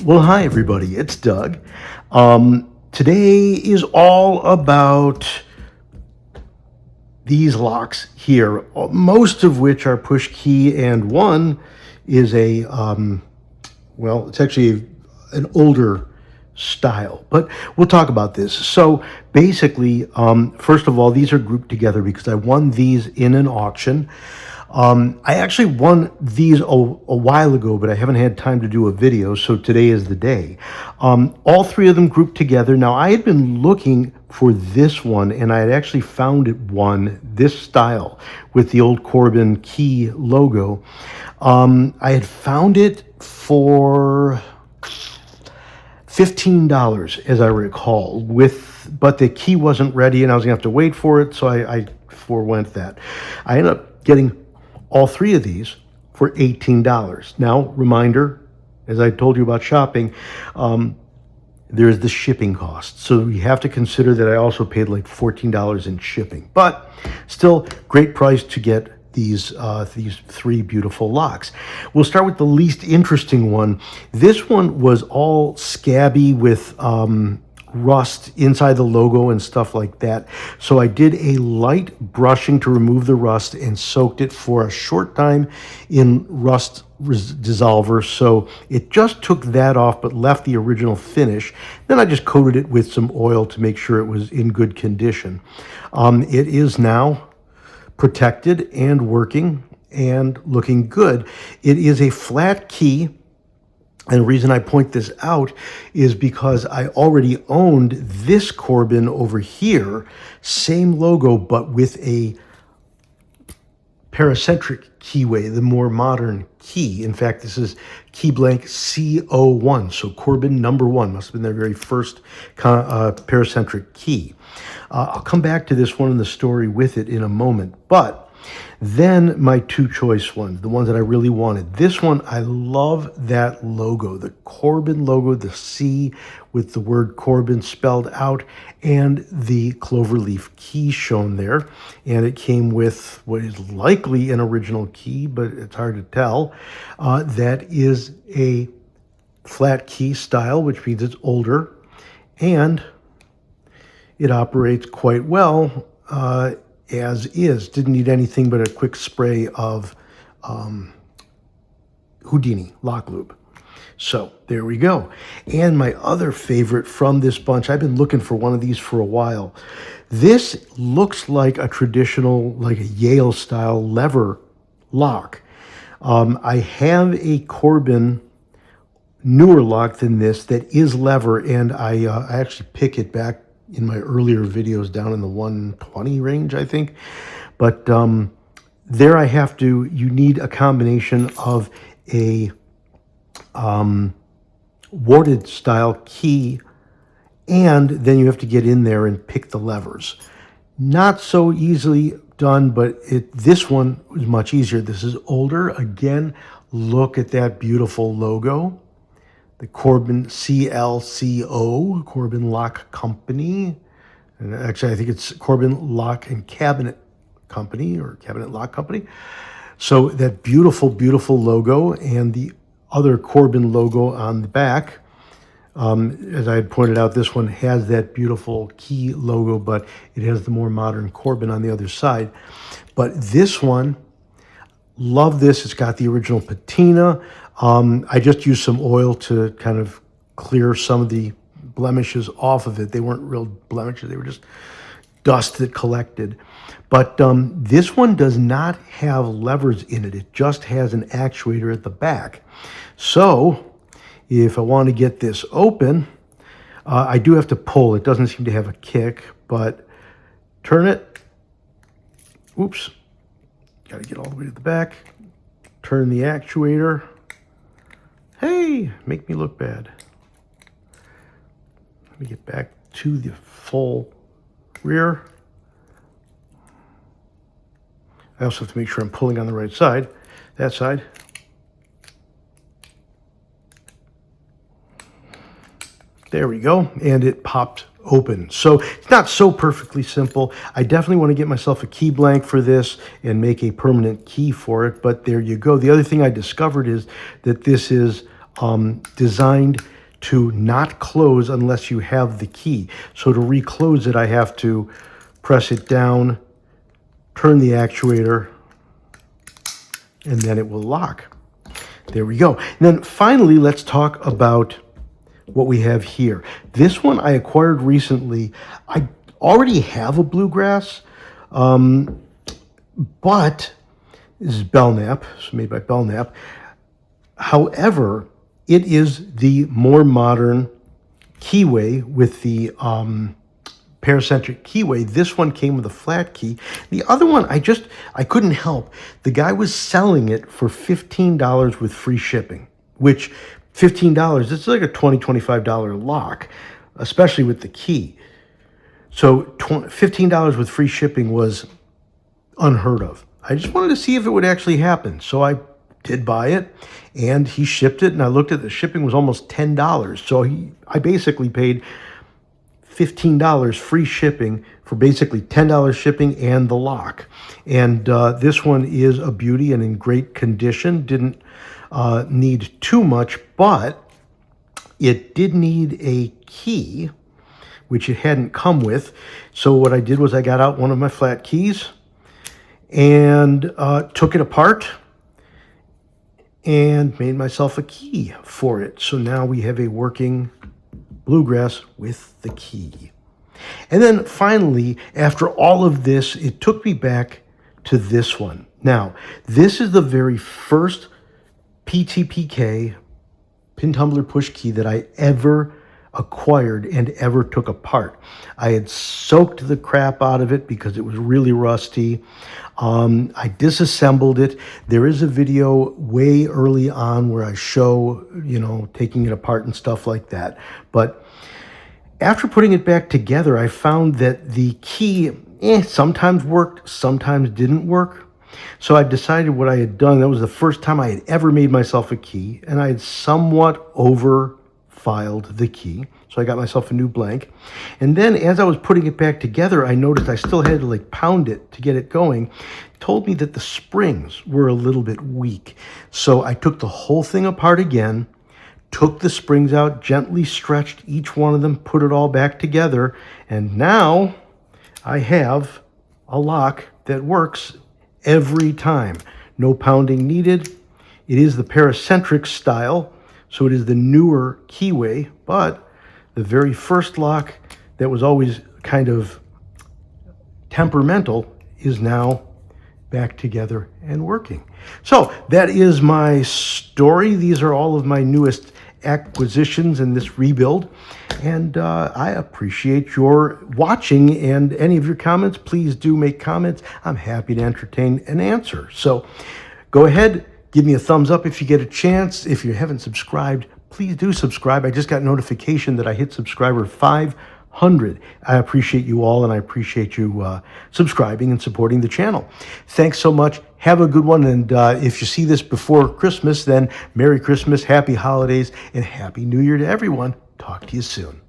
Well, hi everybody, it's Doug. Today is all about these locks here, most of which are push key, and one is well, it's actually an older style, but we'll talk about this. So basically, first of all, these are grouped together because I won these in an auction. I actually won these a while ago, but I haven't had time to do a video, so today is the day. All three of them grouped together. Now, I had been looking for this one, and I had actually found this style with the old Corbin key logo. I had found it for $15, as I recall, but the key wasn't ready, and I was gonna have to wait for it, so I forewent that. I ended up getting all three of these for $18. Now, reminder, as I told you about shopping, there's the shipping cost. So you have to consider that I also paid like $14 in shipping. But still, great price to get these three beautiful locks. We'll start with the least interesting one. This one was all scabby with rust inside the logo and stuff like that. So I did a light brushing to remove the rust and soaked it for a short time in rust dissolver. So it just took that off but left the original finish. Then I just coated it with some oil to make sure it was in good condition. It is now protected and working and looking good. It is a flat key. And the reason I point this out is because I already owned this Corbin over here, same logo, but with a paracentric keyway, the more modern key. In fact, this is key blank C01, so Corbin #1, must have been their very first paracentric key. I'll come back to this one in the story with it in a moment, but then my two choice ones, the ones that I really wanted. This one, I love that logo, the Corbin logo, the C with the word Corbin spelled out, and the cloverleaf key shown there. And it came with what is likely an original key, but it's hard to tell. That is a flat key style, which means it's older, and it operates quite well as is. Didn't need anything but a quick spray of Houdini lock lube. So there we go. And my other favorite from this bunch, I've been looking for one of these for a while. This looks like a traditional, like a Yale style lever lock. I have a Corbin newer lock than this that is lever, and I actually pick it back in my earlier videos down in the 120 range, I think. But there you need a combination of a warded style key, and then you have to get in there and pick the levers. Not so easily done, but this one is much easier. This is older. Again, look at that beautiful logo. The Corbin CLCO, Corbin Lock Company. And actually, I think it's Corbin Lock and Cabinet Company, or Cabinet Lock Company. So that beautiful, beautiful logo, and the other Corbin logo on the back. As I had pointed out, this one has that beautiful key logo, but it has the more modern Corbin on the other side. But this one, love this. It's got the original patina. I just used some oil to kind of clear some of the blemishes off of it. They weren't real blemishes. They were just dust that collected. But this one does not have levers in it. It just has an actuator at the back. So if I want to get this open, I do have to pull. It doesn't seem to have a kick, but turn it. Oops. Got to get all the way to the back. Turn the actuator. Hey, make me look bad. Let me get back to the full rear. I also have to make sure I'm pulling on the right side, that side. There we go, and it popped open. So it's not so perfectly simple. I definitely want to get myself a key blank for this and make a permanent key for it, but there you go. The other thing I discovered is that this is designed to not close unless you have the key. So to reclose it, I have to press it down, turn the actuator, and then it will lock. There we go. And then finally, let's talk about what we have here. This one I acquired recently. I already have a Bluegrass, but this is Belknap, it's made by Belknap. However, it is the more modern keyway with the paracentric keyway. This one came with a flat key. The other one, I couldn't help. The guy was selling it for $15 with free shipping, which $15, it's like a $20, $25 lock, especially with the key. So $15 with free shipping was unheard of. I just wanted to see if it would actually happen. So I did buy it, and he shipped it, and I looked at the shipping was almost $10. So I basically paid $15 free shipping for basically $10 shipping and the lock. And this one is a beauty and in great condition. Didn't need too much, but it did need a key, which it hadn't come with. So what I did was I got out one of my flat keys and took it apart and made myself a key for it. So now we have a working Bluegrass with the key. And then finally, after all of this, it took me back to this one. Now, this is the very first PTPK, pin tumbler push key, that I ever acquired and ever took apart. I had soaked the crap out of it because it was really rusty. I disassembled it. There is a video way early on where I show, taking it apart and stuff like that. But after putting it back together, I found that the key sometimes worked, sometimes didn't work. So I decided what I had done, that was the first time I had ever made myself a key, and I had somewhat over-filed the key. So I got myself a new blank. And then as I was putting it back together, I noticed I still had to pound it to get it going. It told me that the springs were a little bit weak. So I took the whole thing apart again, took the springs out, gently stretched each one of them, put it all back together, and now I have a lock that works every time. No pounding needed. It is the paracentric style, so it is the newer keyway, but the very first lock that was always kind of temperamental is now back together and working. So that is my story. These are all of my newest acquisitions in this rebuild, and I appreciate your watching, and any of your comments, please do make comments. I'm happy to entertain and answer. So go ahead, give me a thumbs up if you get a chance. If you haven't subscribed, please do subscribe. I just got notification that I hit subscriber 500. I appreciate you all, and I appreciate you subscribing and supporting the channel. Thanks so much. Have a good one, and if you see this before Christmas, then Merry Christmas, Happy Holidays, and Happy New Year to everyone. Talk to you soon.